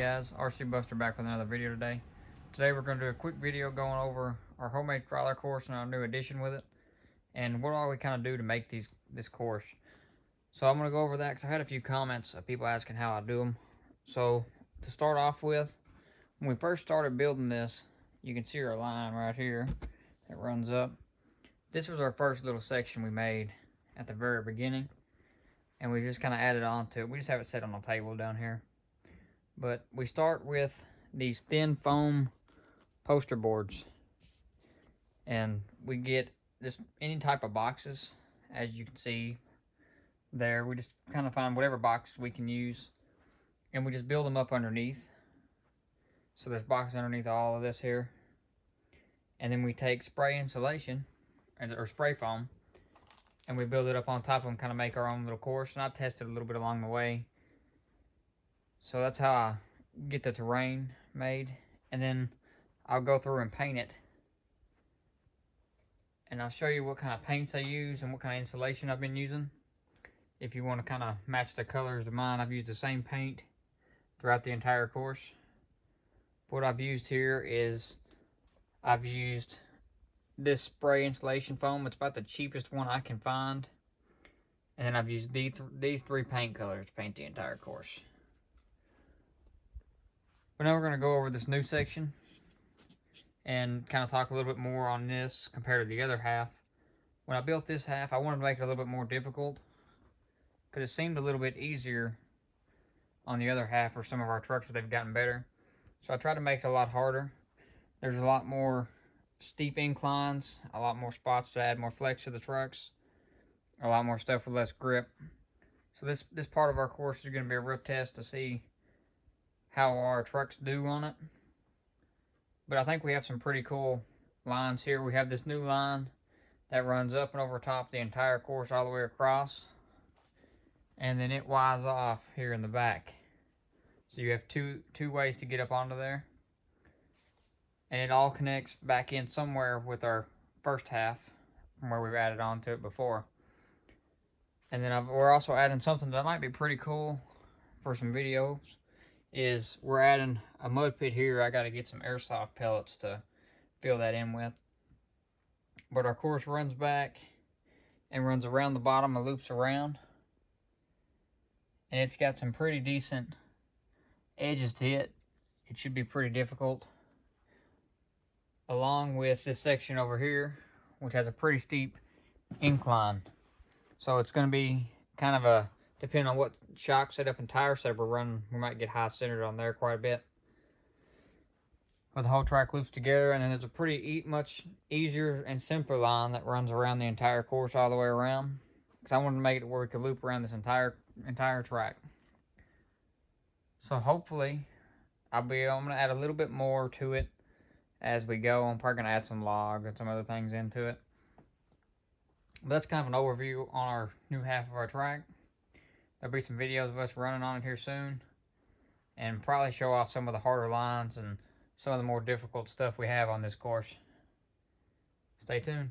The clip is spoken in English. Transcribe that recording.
guys, RC Buster back with another video today. Today we're going to do a quick video going over our homemade crawler course and our new addition with it, and what all we kind of do to make this course. So I'm going to go over that because I had a few comments of people asking how I do them. So to start off with, when we first started building this, you can see our line right here that runs up. This was our first little section we made at the very beginning, and we just kind of added on to it. We just have it set on a table down here. But we start with these thin foam poster boards, and we get just any type of boxes. As you can see there, we just kind of find whatever boxes we can use, and we just build them up underneath. So there's boxes underneath all of this here, and then we take spray insulation or spray foam, and we build it up on top of them, kind of make our own little course. And I tested a little bit along the way. So that's how I get the terrain made, and then I'll go through and paint it, and I'll show you what kind of paints I use and what kind of insulation I've been using. If you want to kind of match the colors to mine, I've used the same paint throughout the entire course. What I've used here is I've used this spray insulation foam. It's about the cheapest one I can find, and then I've used these three paint colors to paint the entire course. But now we're going to go over this new section and kind of talk a little bit more on this compared to the other half. When I built this half, I wanted to make it a little bit more difficult because it seemed a little bit easier on the other half for some of our trucks that they've gotten better. So I tried to make it a lot harder. There's a lot more steep inclines, a lot more spots to add more flex to the trucks, a lot more stuff with less grip. So this part of our course is going to be a real test to see how our trucks do on it. But I think we have some pretty cool lines here. We have this new line that runs up and over top the entire course all the way across, and then it winds off here in the back. So you have two ways to get up onto there, and it all connects back in somewhere with our first half from where we've added on to it before. And then we're also adding something that might be pretty cool for some videos. Is we're adding a mud pit here. I got to get some airsoft pellets to fill that in with. But our course runs back and runs around the bottom and loops around, and it's got some pretty decent edges to it. It should be pretty difficult, along with this section over here, which has a pretty steep incline. So it's going to be kind of a, depending on what shock setup and tire setup we're running, we might get high centered on there quite a bit. With the whole track loops together, and then there's a pretty much easier and simpler line that runs around the entire course all the way around. Because I wanted to make it where we could loop around this entire track. So hopefully, I'm going to add a little bit more to it as we go. I'm probably going to add some log and some other things into it. But that's kind of an overview on our new half of our track. There'll be some videos of us running on it here soon, and probably show off some of the harder lines and some of the more difficult stuff we have on this course. Stay tuned.